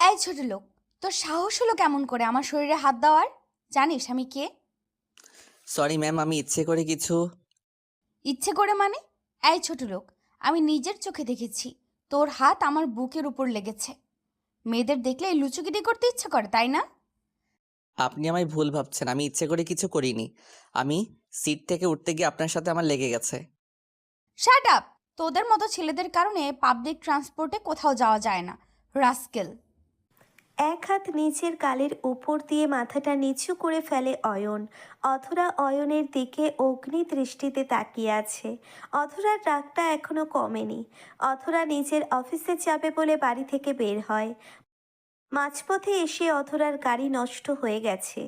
এই ছোট লোক, তোর সাহস হলো কেমন করে আমার শরীরে হাত দেওয়ার? জানিস আমি কে? সরি ম্যাম, আমি ইচ্ছে করে কিছু। ইচ্ছে করে মানে? এই ছোট লোক, আমি নিজের চোখে দেখেছি তোর হাত আমার বুকের উপর লেগেছে। মেয়েদের দেখলে এই লুচুগিরি করতে ইচ্ছে করে, তাই না? আপনি আমায় ভুল ভাবছেন, আমি ইচ্ছে করে কিছু করিনি। আমি সিট থেকে উঠতে গিয়ে আপনার সাথে আমার লেগে গেছে। Shut up! তোদের মতো ছেলেদের কারণে পাবলিক ট্রান্সপোর্টে কোথাও যাওয়া যায় না। রাস্কেল! এক হাত নিচের গালের উপর দিয়ে মাথাটা নিচু করে ফেলে অয়ন। অধরা অয়নের দিকে অগ্নি দৃষ্টিতে তাকিয়ে আছে। অধরার রাগটা এখনো কমেনি। অধরা নিজের অফিসে যাবে বলে বাড়ি থেকে বের হয়। মাঝপথে এসে অধরার গাড়ি নষ্ট হয়ে গেছে।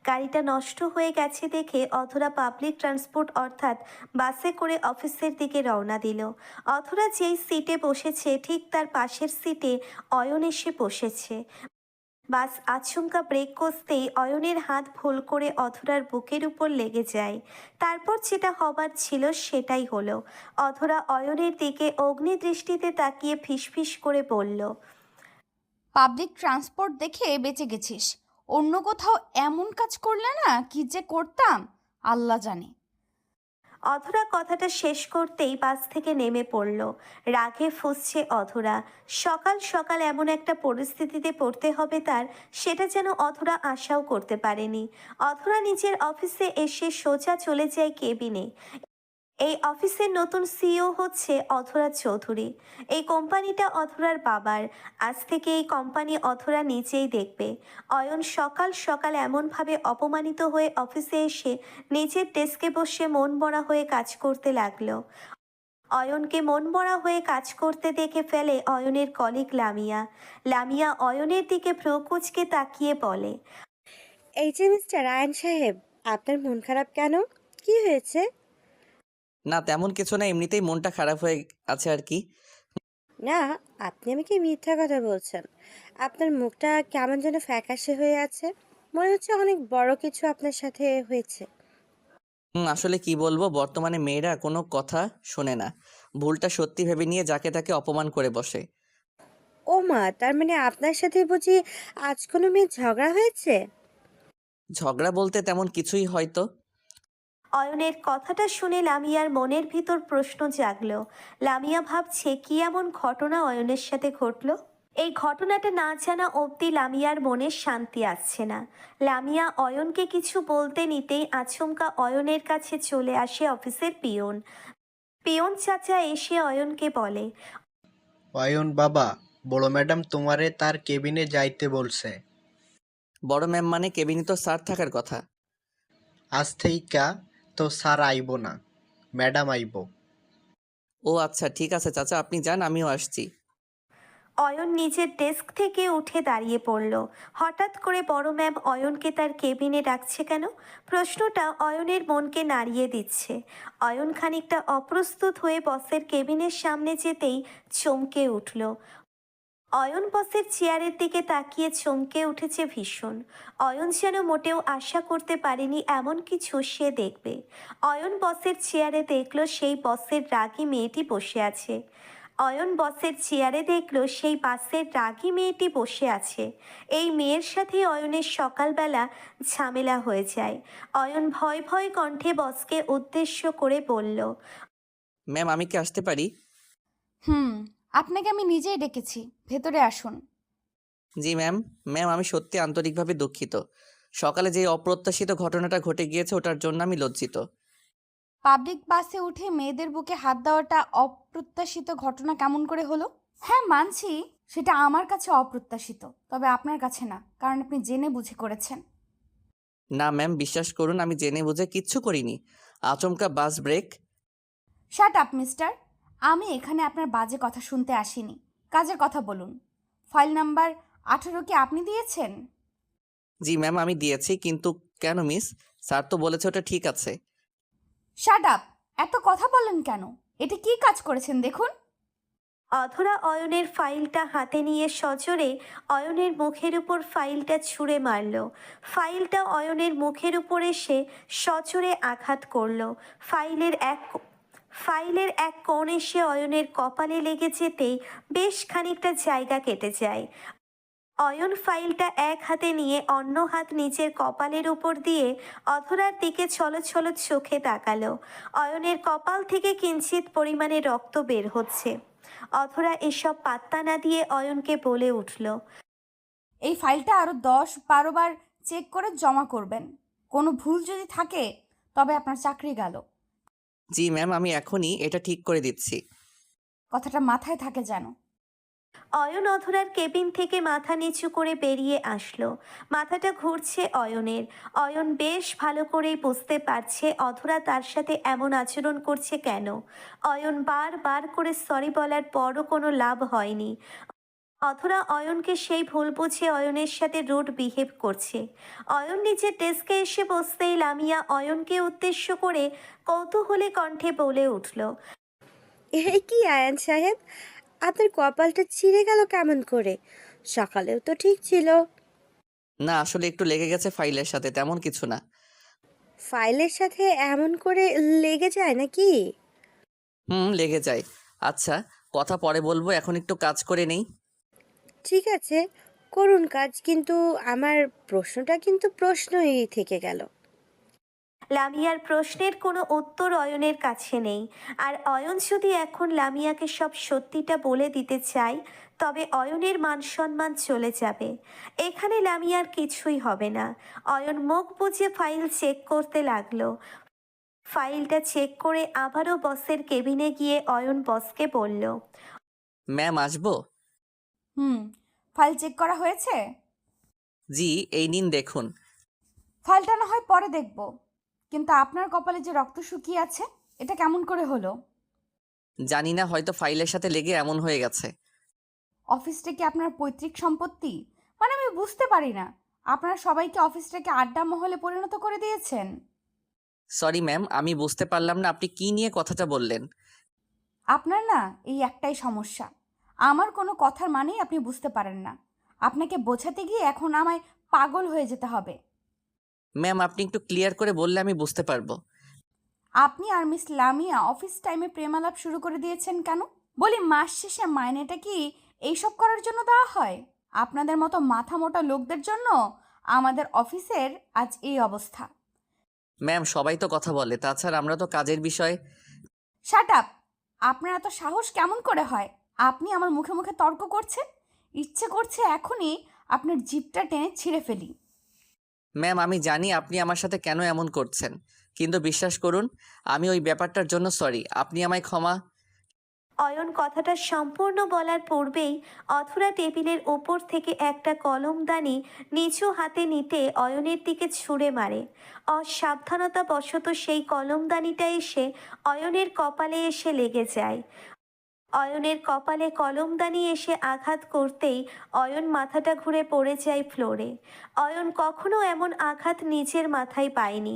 গাড়িটা নষ্ট হয়ে গেছে দেখে অধরা পাবলিক ট্রান্সপোর্ট অর্থাৎ বাসে করে অফিসের দিকে রওনা দিল। অধরা যেই সিটে বসেছে ঠিক তার পাশের সিটে অয়ন এসে বসেছে। বাস আচমকা ব্রেক কষতেই অয়নের হাত ভুল করে অধরার বুকের উপর লেগে যায়। তারপর যেটা হবার ছিল সেটাই হলো। অধরা অয়নের দিকে অগ্নিদৃষ্টিতে তাকিয়ে ফিসফিস করে বলল, পাবলিক ট্রান্সপোর্ট দেখে বেঁচে গেছিস। অন্য কোথাও এমন কাজ করলে না কি যে করতাম আল্লাহ জানে। অধরা কথাটা শেষ করতেই বাস থেকে নেমে পড়ল। রাগে ফুঁসছে অধরা। সকাল সকাল এমন একটা পরিস্থিতিতে পড়তে হবে তার, সেটা যেন অধরা আশাও করতে পারেনি। অধরা নিজের অফিসে এসে সোজা চলে যায় কেবিনে। এই অফিসের নতুন সিইও হচ্ছে অধরা চৌধুরী। এই কোম্পানিটা অধরার বাবার। আজ থেকে এই কোম্পানি অধরা নিজেই দেখবে। অয়ন সকাল সকাল এমনভাবে অপমানিত হয়ে অফিসে এসে নিজের ডেস্কে বসে মন মরা হয়ে কাজ করতে লাগলো। অয়নকে মন মরা হয়ে কাজ করতে দেখে ফেলে অয়নের কলিগ লামিয়া। লামিয়া অয়নের দিকে ভ্রু কুঁচকে তাকিয়ে বলে, এই যে মিস্টার আয়ন সাহেব, আপনার মন খারাপ কেন? কি হয়েছে? না তেমন কিছু না, এমনিতেই মনটা খারাপ হয়ে আছে আর কি। না, আপনি আমাকে মিথ্যা কথা বলছেন। আপনার মুখটা কেমন যেন ফ্যাকাশে হয়ে আছে। মনে হচ্ছে অনেক বড় কিছু আপনার সাথে হয়েছে। আসলে কি বলবো, বর্তমানে মেয়েরা কোনো কথা শোনে না। ভুলটা সত্যি ভেবে নিয়ে যাকে তাকে অপমান করে বসে। ও মা, তার মানে আপনার সাথে বুঝি আজ কোনো মেয়ে ঝগড়া হয়েছে? ঝগড়া বলতে তেমন কিছুই হয়তো। অয়নের কথাটা শুনে লামিয়ার মনের ভিতর প্রশ্ন জাগলো। লামিয়া ভাবছে কি এমন ঘটনা অয়নের সাথে ঘটলো। এই ঘটনাটা না জানা অবধি লামিয়ার মনে শান্তি আসছে না। লামিয়া অয়নকে কিছু বলতে নিতেই আচমকা অয়নের কাছে চলে আসে অফিসের পিয়ন। পিয়ন চাচা এসে অয়নকে বলে, অয়ন বাবা, বড় ম্যাডাম তোমারে তার কেবিনে যাইতে বলছে। বড় ম্যাম মানে কেবিনে তো স্যার থাকার কথা। আজ থেইকা তো স্যার আইব না, ম্যাডাম আইব। ও আচ্ছা, ঠিক আছে চাচা, আপনি যান, আমিও আসছি। অয়ন নিজের ডেস্ক থেকে উঠে দাঁড়িয়ে পড়ল। হঠাৎ করে বড় ম্যাম অয়নকে তার কেবিনে ডাকছে কেন? প্রশ্নটা অয়নের মনকে নাড়িয়ে দিচ্ছে। অয়ন খানিকটা অপ্রস্তুত হয়ে বসের কেবিনের সামনে যেতেই চমকে উঠল। অয়ন বসের চেয়ারের দিকে তাকিয়ে চমকে উঠেছে ভীষণ। অয়ন যেন মোটেও আশা করতে পারেনি এমন কিছু সে দেখবে। অয়ন বসের চেয়ারে দেখল সেই বসের রাগী মেয়েটি বসে আছে। অয়ন বসের চেয়ারে দেখল সেই বাসের রাগী মেয়েটি বসে আছে। এই মেয়ের সাথে অয়নের সকালবেলা ঝামেলা হয়ে যায়। অয়ন ভয় ভয় কণ্ঠে বসকে উদ্দেশ্য করে বলল, ম্যাম আমি কি আসতে পারি? হুম, আপনাকে আমি নিজেই ডেকেছি, ভেতরে আসুন। জি ম্যাম। ম্যাম আমি সত্যি আন্তরিকভাবে দুঃখিত। সকালে যে অপ্রত্যাশিত ঘটনাটা ঘটে গিয়েছে ওটার জন্য আমি লজ্জিত। পাবলিক বাসে উঠে মেয়েদের বুকে হাত দেওয়াটা অপ্রত্যাশিত ঘটনা কেমন করে হলো? হ্যাঁ মানছি, সেটা আমার কাছে অপ্রত্যাশিত, তবে আপনার কাছে না, কারণ আপনি জেনে বুঝে করেছেন। না ম্যাম, বিশ্বাস করুন আমি জেনে বুঝে কিচ্ছু করিনি। আচমকা বাস ব্রেক। Shut up mister! আমি এখানে আপনার বাজে কথা শুনতে আসিনি, কাজের কথা বলুন। ফাইল নাম্বার 18 কি আপনি দিয়েছেন? জি ম্যাম আমি দিয়েছি, কিন্তু কেন মিস? স্যার তো বলেছে ওটা ঠিক আছে। Shut up! এত কথা বলেন কেন? এটি কি কাজ করেছেন দেখুন। অধরা অয়নের ফাইলটা হাতে নিয়ে সজোরে অয়নের মুখের উপর ফাইলটা ছুঁড়ে মারল। ফাইলটা অয়নের মুখের উপর এসে সজোরে আঘাত করল। ফাইলের এক কোণ এসে অয়নের কপালে লেগে যেতেই বেশ খানিকটা জায়গা কেটে যায়। অয়ন ফাইলটা এক হাতে নিয়ে অন্য হাত নিচের কপালের উপর দিয়ে অধরার দিকে ছলছল চোখে তাকালো। অয়নের কপাল থেকে কিঞ্চিত পরিমাণে রক্ত বের হচ্ছে। অধরা এসব পাত্তা না দিয়ে অয়নকে বলে উঠল, এই ফাইলটা আরও 10-12 বার চেক করে জমা করবেন। কোনো ভুল যদি থাকে তবে আপনার চাকরি গেল। জি ম্যাম, আমি এখনই এটা ঠিক করে দিচ্ছি। কথাটা মাথায় থাকে যেন। অয়ন অধরার কেবিন থেকে মাথা নিচু করে বেরিয়ে আসলো। মাথাটা ঘুরছে অয়নের। অয়ন বেশ ভালো করেই বুঝতে পারছে অধরা তার সাথে এমন আচরণ করছে কেন। অয়ন বার করে সরি বলার পরও কোনো লাভ হয়নি। অধরা অয়নকে সেই ভুল বুঝে অয়নের সাথে রুড বিহেভ করছে। অয়ন নিজের ডেস্কে এসে বসতেই লামিয়া অয়নকে উদ্দেশ্য করে কৌতূহলী কণ্ঠে বলে উঠল, এই কি আয়ান সাহেব, আপনার কপালটা ছিঁড়ে গেল কেমন করে? সকালেও তো ঠিক ছিল। না, আসলে একটু লেগে গেছে ফাইলের সাথে, তেমন কিছু না। ফাইলের সাথে এমন করে লেগে যায় নাকি? লেগে যায়। আচ্ছা, কথা পরে বলবো, এখন একটু কাজ করে নেই। ঠিক আছে, করুন কাজ, কিন্তু আমার প্রশ্নটা কিন্তু প্রশ্নই থেকে গেল। লামিয়ার প্রশ্নের কোনো উত্তর অয়নের কাছে নেই। আর অয়ন যদি এখন লামিয়াকে সব সত্যিটা বলে দিতে চায় তবে অয়নের মান সম্মান চলে যাবে। এখানে লামিয়ার কিছুই হবে না। অয়ন মুখ বুজে ফাইল চেক করতে লাগলো। ফাইলটা চেক করে আবারও বসের কেবিনে গিয়ে অয়ন বসকে বলল, ম্যাম, আসবো? ফাইল চেক করা হয়েছে? জি, এই নিন দেখুন। ফাইলটা না হয় পরে দেখব, কিন্তু আপনার কপালে যে রক্ত শুকিয়ে আছে এটা কেমন করে হলো? জানি না, হয়তো ফাইলের সাথে লেগে এমন হয়ে গেছে। অফিসটা কি আপনার পৈতৃক সম্পত্তি? মানে আমি বুঝতে পারি না, আপনারা সবাইকে অফিসটাকে আড্ডা মহলে পরিণত করে দিয়েছেন। সরি ম্যাম, আমি বুঝতে পারলাম না আপনি কি নিয়ে কথাটা বললেন। আপনার না এই একটাই সমস্যা, আমার কোনো কথার মানেই আপনি বুঝতে পারেন না। আপনাকে বোঝাতে গিয়ে এখন আমায় পাগল হয়ে যেতে হবে। ম্যাম, আপনি একটু ক্লিয়ার করে বললে আমি বুঝতে পারবো। আপনি আর মিস লামিয়া অফিস টাইমে প্রেমালাপ শুরু করে দিয়েছেন কেন? বলি, মাস শেষে মাইনেটা কি এইসব করার জন্য দেওয়া হয়? আপনাদের মতো মাথা মোটা লোকদের জন্য আমাদের অফিসের আজ এই অবস্থা। ম্যাম, সবাই তো কথা বলে, তাছাড়া আমরা তো কাজের বিষয়। Shut up! আপনার এত সাহস কেমন করে হয়? আপনি আমার মুখে মুখে তর্ক করছেন। ইচ্ছে করছে এখনই আপনার জিভটা টেনে ছিঁড়ে ফেলি। ম্যাম, আমি জানি আপনি আমার সাথে কেন এমন করছেন, কিন্তু বিশ্বাস করুন, আমি ওই ব্যাপারটার জন্য সরি। আপনি আমায় ক্ষমা। অয়ন কথাটা সম্পূর্ণ বলার পূর্বেই অধরা টেবিলের ওপর থেকে একটা কলমদানি নিচু হাতে নিতে অয়নের দিকে ছুঁড়ে মারে। অসাবধানতা বশত সেই কলমদানিটা এসে অয়নের কপালে এসে লেগে যায়। অয়নের কপালে কলমদানি এসে আঘাত করতেই অয়ন মাথাটা ঘুরে পড়ে যায় ফ্লোরে। অয়ন কখনো এমন আঘাত নিজের মাথায় পায়নি,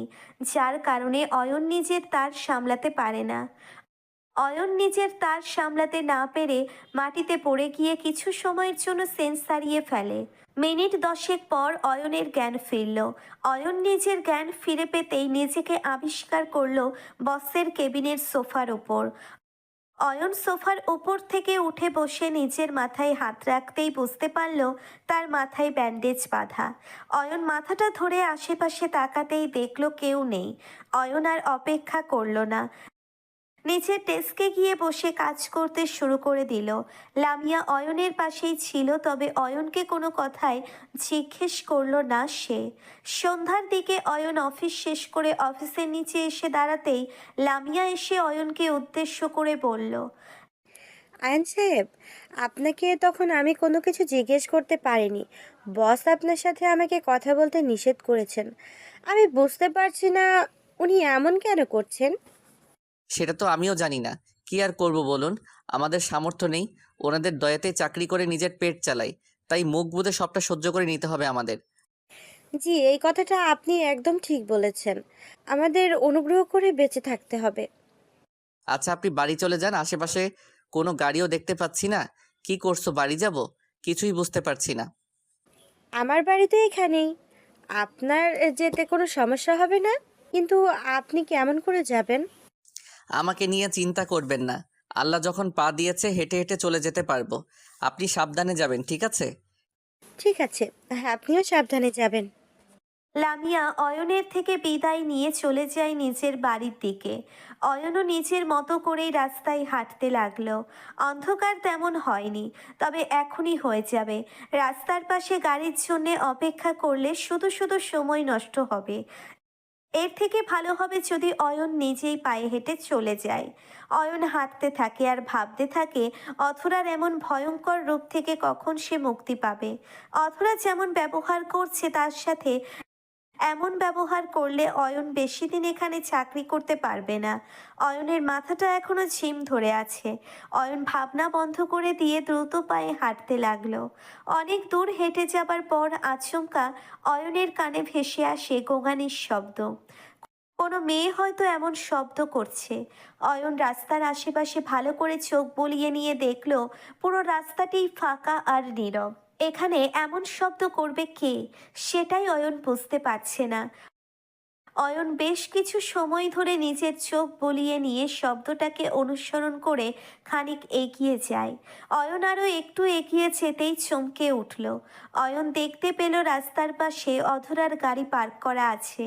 যার কারণে অয়ন নিজের তার সামলাতে পারে না। অয়ন নিজের তার সামলাতে না পেরে মাটিতে পড়ে গিয়ে কিছু সময়ের জন্য সেন্স হারিয়ে ফেলে। মিনিট 10 পর অয়নের জ্ঞান ফিরল। অয়ন নিজের জ্ঞান ফিরে পেতেই নিজেকে আবিষ্কার করলো বসের কেবিনের সোফার ওপর। অয়ন সোফার ওপর থেকে উঠে বসে নিজের মাথায় হাত রাখতেই বুঝতে পারল তার মাথায় ব্যান্ডেজ বাঁধা। অয়ন মাথাটা ধরে আশেপাশে তাকাতেই দেখল কেউ নেই। অয়ন আর অপেক্ষা করল না, নিচের ডেস্কে গিয়ে বসে কাজ করতে শুরু করে দিল। লামিয়া অয়নের পাশেই ছিল, তবে অয়নকে কোনো কথাই জিজ্ঞেস করলো না সে। সন্ধ্যার দিকে অয়ন অফিস শেষ করে অফিসের নিচে এসে দাঁড়াতেই লামিয়া এসে অয়নকে উদ্দেশ্য করে বলল, আয়ান সাহেব, আপনাকে তখন আমি কোনো কিছু জিজ্ঞেস করতে পারিনি। বস আপনার সাথে আমাকে কথা বলতে নিষেধ করেছেন। আমি বুঝতে পারছি না উনি এমন কেন করছেন। সেটা তো আমিও জানি না, কি আর করব বলুন। আমাদের সামর্থ্য নেই, ওনাদের দয়াতে চাকরি করে নিজের পেট চালাই, তাই মুখ বুজে সবটা সহ্য করে নিতে হবে আমাদের। জি, এই কথাটা আপনি একদম ঠিক বলেছেন। আমাদের অনুগ্রহ করে বেঁচে থাকতে হবে। আচ্ছা, আপনি বাড়ি চলে যান, আশেপাশে কোনো গাড়িও দেখতে পাচ্ছি না। কি করছো, বাড়ি যাব? কিছুই বুঝতে পারছি না। আমার বাড়ি তো এখানেই, আপনার যেতে কোনো সমস্যা হবে না। কিন্তু আপনি কেমন করে যাবেন? আমাকে নিয়ে চিন্তা করবেন না, আল্লাহ যখন পা দিয়েছে হেঁটে হেঁটে চলে যেতে পারবো। আপনি সাবধানে যাবেন, ঠিক আছে? ঠিক আছে, আপনিও সাবধানে যাবেন। লামিয়া অয়নের থেকে বিদায় নিয়ে চলে যায় নিজের বাড়ির দিকে। অয়নও নিজের মতো করেই রাস্তায় হাঁটতে লাগলো। অন্ধকার তেমন হয়নি, তবে এখনই হয়ে যাবে। রাস্তার পাশে গাড়ির জন্যে অপেক্ষা করলে শুধু শুধু সময় নষ্ট হবে। এর থেকে ভালো হবে যদি অয়ন নিজেই পায়ে হেঁটে চলে যায়। অয়ন হাঁটতে থাকে আর ভাবতে থাকে অথরার এমন ভয়ঙ্কর রূপ থেকে কখন সে মুক্তি পাবে। অথরা যেমন ব্যবহার করছে তার সাথে এমন ব্যবহার করলে অয়ন বেশি দিন এখানে চাকরি করতে পারবে না। অয়নের মাথাটা এখনো ঝিম ধরে আছে। অয়ন ভাবনা বন্ধ করে দিয়ে দ্রুত পায়ে হাঁটতে লাগলো। অনেক দূর হেঁটে যাবার পর আচমকা অয়নের কানে ভেসে আসে গোঙানির শব্দ। কোনো মেয়ে হয়তো এমন শব্দ করছে। অয়ন রাস্তার আশেপাশে ভালো করে চোখ বুলিয়ে নিয়ে দেখলো পুরো রাস্তাটি ফাঁকা আর নীরব। এখানে এমন শব্দ করবে কে, সেটাই অয়ন বুঝতে পারছে না। অয়ন বেশ কিছু সময় ধরে নিজের চোখ বুলিয়ে নিয়ে শব্দটাকে অনুসরণ করে খানিক এগিয়ে যায়। অয়ন আরও একটু এগিয়ে যেতেই চমকে উঠল। অয়ন দেখতে পেল রাস্তার পাশে অধরার গাড়ি পার্ক করা আছে,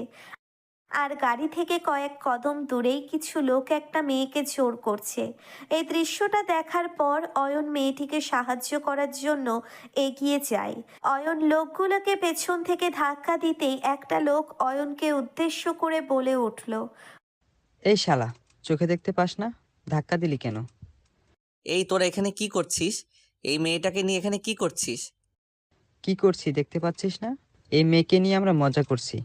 আর গাড়ি থেকে কয়েক কদম দূরেই কিছু লোক একটা মেয়েকে জোর করছে। এই দৃশ্যটা দেখার পর অয়ন মেয়েটিকে সাহায্য করার জন্য এগিয়ে যায়। অয়ন লোকগুলোকে পেছন থেকে ধাক্কা দিতেই একটা লোক অয়নকে উদ্দেশ্য করে বলে উঠল, এই শালা, চোখে দেখতে পাস না? ধাক্কা দিলি কেন? এই তোরা এখানে কি করছিস? এই মেয়েটাকে নিয়ে এখানে কি করছিস? কি করছি দেখতে পাচ্ছিস না? এই মেয়েকে নিয়ে আমরা মজা করছি।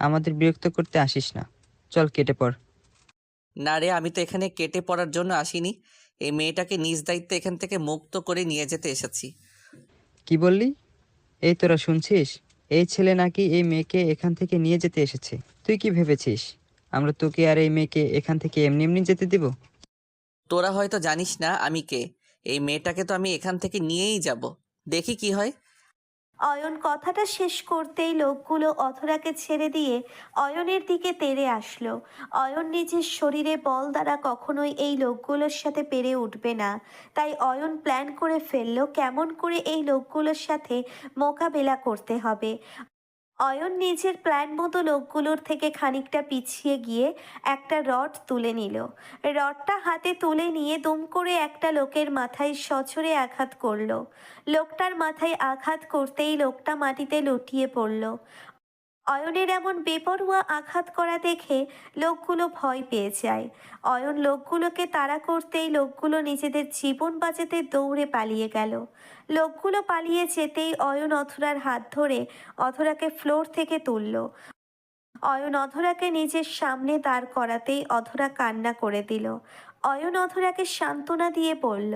আমাদের বিরক্ত করতে আসিস না। চল কেটে পড়। না রে, আমি তো এখানে কেটে পড়ার জন্য আসিনি। এই মেয়েটাকে নিজ দায়িত্বে এখান থেকে মুক্ত করে নিয়ে যেতে এসেছি। কি বললি? এই তোরা শুনছিস? এই ছেলে নাকি এই মেয়েকে এখান থেকে নিয়ে যেতে এসেছে। তুই কি ভেবেছিস আমরা তোকে আর এই মেয়েকে এখান থেকে এমনি এমনি যেতে দিব? তোরা হয়তো জানিস না আমি কে। এই মেয়েটাকে তো আমি এখান থেকে নিয়েই যাব, দেখি কি হয়। অয়ন কথাটা শেষ করতেই লোকগুলো অধরাকে ছেড়ে দিয়ে অয়নের দিকে তেড়ে আসলো। অয়ন নিজের শরীরে বল দ্বারা কখনোই এই লোকগুলোর সাথে পেরে উঠবে না। তাই অয়ন প্ল্যান করে ফেললো কেমন করে এই লোকগুলোর সাথে মোকাবেলা করতে হবে। অয়ন নিজের প্ল্যান মতো লোকগুলোর থেকে খানিকটা পিছিয়ে গিয়ে একটা রড তুলে নিল। রডটা হাতে তুলে নিয়ে দুম করে একটা লোকের মাথায় সজোরে আঘাত করলো। লোকটার মাথায় আঘাত করতেই লোকটা মাটিতে লুটিয়ে পড়ল। অয়নের এমন বেপরোয়া আঘাত করা দেখে লোকগুলো ভয় পেয়ে যায়। অয়ন লোকগুলোকে তাড়া করতেই লোকগুলো নিজেদের জীবন বাঁচাতে দৌড়ে পালিয়ে গেল। লোকগুলো পালিয়ে যেতেই অয়ন অধরার হাত ধরে অধরাকে ফ্লোর থেকে তুলল। অয়ন অধরাকে নিজের সামনে দাঁড় করাতেই অধরা কান্না করে দিল। অয়ন অধরাকে সান্ত্বনা দিয়ে বলল,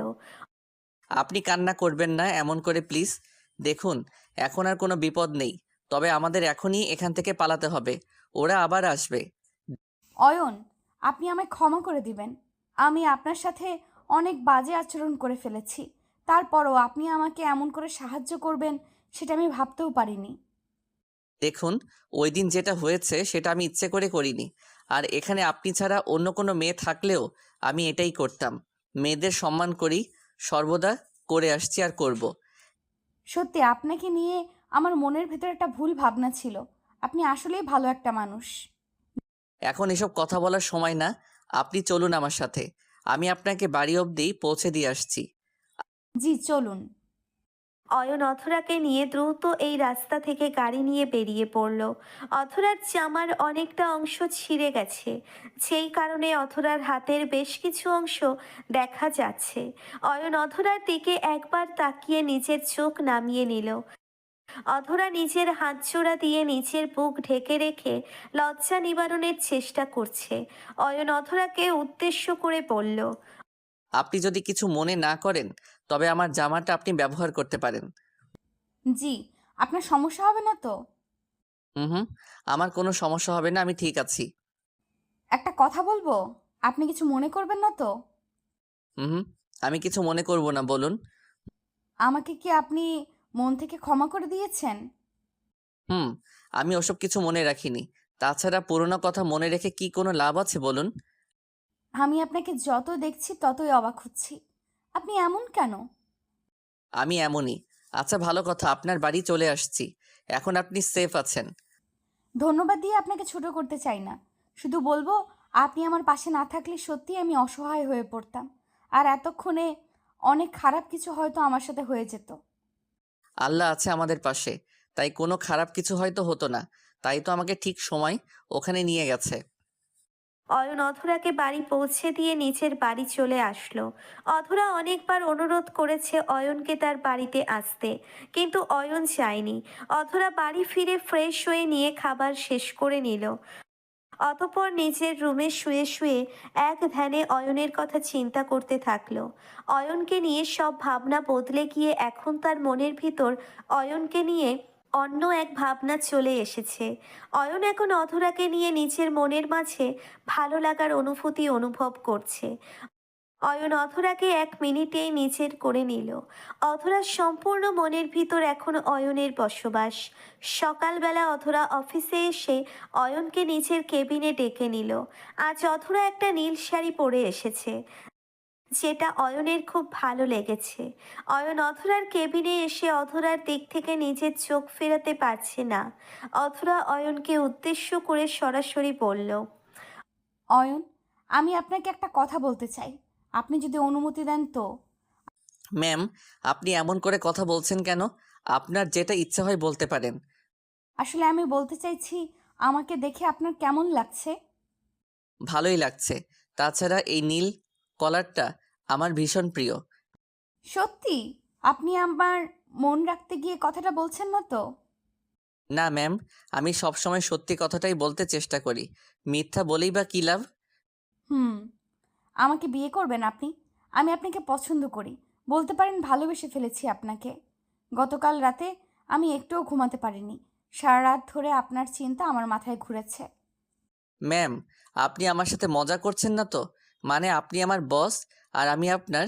আপনি কান্না করবেন না এমন করে প্লিজ। দেখুন, এখন আর কোনো বিপদ নেই, তবে আমাদের এখনই এখান থেকে পালাতে হবে। ওরা আবার আসবে। অয়ন, আপনি আমায় ক্ষমা করে দিবেন। আমি আপনার সাথে অনেক বাজে আচরণ করে ফেলেছি। তারপরও আপনি আমাকে এমন করে সাহায্য করবেন সেটা আমি ভাবতেও পারিনি। দেখুন, ওই দিন যেটা হয়েছে সেটা আমি ইচ্ছে করে করিনি। আর এখানে আপনি ছাড়া অন্য কোনো মেয়ে থাকলেও আমি এটাই করতাম। মেয়েদের সম্মান করি, সর্বদা করে আসছি আর করব। সত্যি আপনাকে নিয়ে আমার মনের ভেতর একটা ভুল ভাবনা ছিল। আপনি আসলেই ভালো একটা মানুষ। এখন এসব কথা বলার সময় না। আপনি চলুন আমার সাথে, আমি আপনাকে বাড়ি অবধি পৌঁছে দিয়ে আসছি। জি চলুন। অয়ন অথরাকে নিয়ে দ্রুত এই রাস্তা থেকে গাড়ি নিয়ে বেরিয়ে পড়ল। অথরার জামার অনেকটা অংশ ছিঁড়ে গেছে, সেই কারণে অথরার হাতের বেশ কিছু অংশ দেখা যাচ্ছে। অয়ন অথরার দিকে একবার তাকিয়ে নিজের চোখ নামিয়ে নিল। অধরা নিজের হাত জোড়া দিয়ে নিচের বুক ঢেকে রেখে লজ্জা নিবারণের চেষ্টা করছে। অয়ন অধরাকে উদ্দেশ্য করে বলল, আপনি যদি কিছু মনে না করেন তবে আমার জামাটা আপনি ব্যবহার করতে পারেন। জি, আপনার সমস্যা হবে না তো? হুম, আমার কোনো সমস্যা হবে না, আমি ঠিক আছি। একটা কথা বলবো, আপনি কিছু মনে করবেন না তো? হুম, আমি কিছু মনে করব না, বলুন। আমাকে কি আপনি মন থেকে ক্ষমা করে দিয়েছেন? হুম, আমি ওসব কিছু মনে রাখিনি। তাছাড়া পুরনো কথা মনে রেখে কি কোনো লাভ আছে বলুন? আমি আপনাকে যত দেখছি ততই অবাক হচ্ছি। আপনি এমন কেন? আমি এমনই। আচ্ছা, ভালো কথা, আপনার বাড়ি চলে আসছি। এখন আপনি সেফ আছেন। ধন্যবাদ দিয়ে আপনাকে ছোট করতে চাই না, শুধু বলবো আপনি আমার পাশে না থাকলে সত্যিই আমি অসহায় হয়ে পড়তাম, আর এতক্ষণে অনেক খারাপ কিছু হয়তো আমার সাথে হয়ে যেত। আল্লাহ আছে আমাদের পাশে, তাই কোনো খারাপ কিছু হয়তো হতো না। তাই তো আমাকে ঠিক সময় ওখানে নিয়ে গেছে। অয়ন অধরাকে বাড়ি পৌঁছে দিয়ে নিচের বাড়ি চলে আসলো। অধরা অনেকবার অনুরোধ করেছে অয়নকে তার বাড়িতে আসতে, কিন্তু অয়ন চায়নি। অধরা বাড়ি ফিরে ফ্রেশ হয়ে নিয়ে খাবার শেষ করে নিল। অতঃপর নিজের রুমে শুয়ে শুয়ে এক ধ্যানে অয়নের কথা চিন্তা করতে থাকলো। অয়নকে নিয়ে সব ভাবনা বদলে গিয়ে এখন তার মনের ভিতর অয়নকে নিয়ে অন্য এক ভাবনা চলে এসেছে। অয়ন এখন অধরাকে নিয়ে নিজের মনের মাঝে ভালো লাগার অনুভূতি অনুভব করছে। অয়ন অধরাকে এক মিনিটেই নিজের করে নিল। অধরার সম্পূর্ণ মনের ভিতর এখন অয়নের বসবাস। সকালবেলা অধরা অফিসে এসে অয়নকে নিজের কেবিনে ডেকে নিল। আজ অধরা একটা নীল শাড়ি পরে এসেছে, যেটা অয়নের খুব ভালো লেগেছে। অয়ন অধরার কেবিনে এসে অধরার দিক থেকে নিজের চোখ ফেরাতে পারছে না। অধরা অয়নকে উদ্দেশ্য করে সরাসরি বলল, অয়ন, আমি আপনাকে একটা কথা বলতে চাই, আপনি যদি অনুমতি দেন তো। ম্যাম, আপনি এমন করে কথা বলছেন কেন? আপনার যেটা ইচ্ছা হয় বলতে পারেন। আসলে আমি বলতে চাইছি, আমাকে দেখে আপনার কেমন লাগছে? ভালোই লাগছে। তাছাড়া এই নীল কলারটা আমার ভীষণ প্রিয়। সত্যি? আপনি আমার মন রাখতে গিয়ে কথাটা বলছেন না তো? না ম্যাম, আমি সবসময় সত্যি কথাটাই বলতে চেষ্টা করি। মিথ্যা বলেই বা কী লাভ? হুম, আমাকে বিয়ে করবেন আপনি? আমি আপনাকে পছন্দ করি, বলতে পারেন ভালোবেসে ফেলেছি আপনাকে। গতকাল রাতে আমি একটুও ঘুমাতে পারিনি, সারা রাত ধরে আপনার চিন্তা আমার মাথায় ঘুরেছে। ম্যাম, আপনি আমার সাথে মজা করছেন না তো? মানে আপনি আমার বস আর আমি আপনার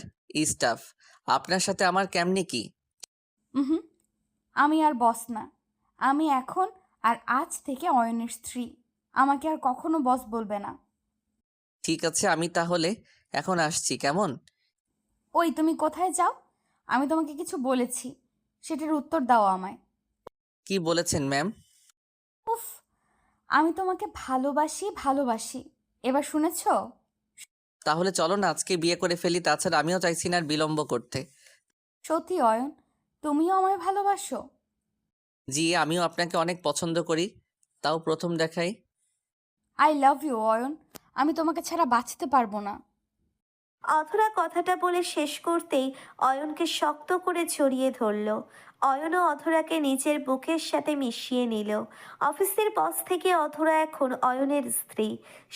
স্টাফ। আপনার সাথে আমার কেমনি কি? হুম, আমি আর বস না, আমি এখন আর আজ থেকে অয়নের স্ত্রী। আমাকে আর কখনো বস বলবে না। ঠিক আছে, আমি তাহলে এখন আসছি, কেমন? ওই, তুমি কোথায় যাও? আমি তোমাকে কিছু বলেছি, সেটার উত্তর দাও আমায়। কি বলেছেন ম্যাম? উফ, আমি তোমাকে ভালোবাসি ভালোবাসি, এবার শুনেছো? তাহলে চলো না আজকে বিয়ে করে ফেলি, তাছাড়া আমিও চাইছি না আর বিলম্ব করতে। সত্যি অয়ন, তুমিও আমায় ভালোবাসো? জি, আমিও আপনাকে অনেক পছন্দ করি, তাও প্রথম দেখাই। আই লাভ ইউ অয়ন, আমি তোমাকে ছাড়া বাঁচতে পারবো না। অধরা কথাটা বলে শেষ করতেই অয়নকে শক্ত করে জড়িয়ে ধরল। অয়নও অধরাকে নিজের বুকের সাথে মিশিয়ে নিল। অফিসের বস থেকে অধরা এখন অয়নের স্ত্রী।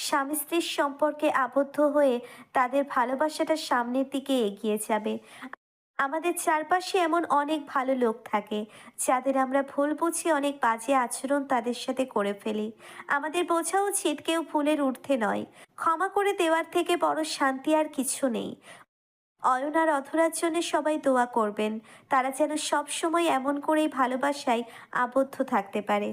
স্বামী স্ত্রীর সম্পর্কে আবদ্ধ হয়ে তাদের ভালোবাসাটা সামনের দিকে এগিয়ে যাবে। আমাদের চারপাশে এমন অনেক ভালো লোক থাকে, যাদের আমরা ভুল বুঝি অনেক বাজে আচরণ তাদের সাথে করে ফেলি। আমাদের বোঝা উচিত কেউ ভুলের ঊর্ধ্বে নয়। ক্ষমা করে দেওয়ার থেকে বড় শান্তি আর কিছু নেই। অয়ন আর অধরার জন্য সবাই দোয়া করবেন, তারা যেন সব সময় এমন করেই ভালোবাসায় আবদ্ধ থাকতে পারে।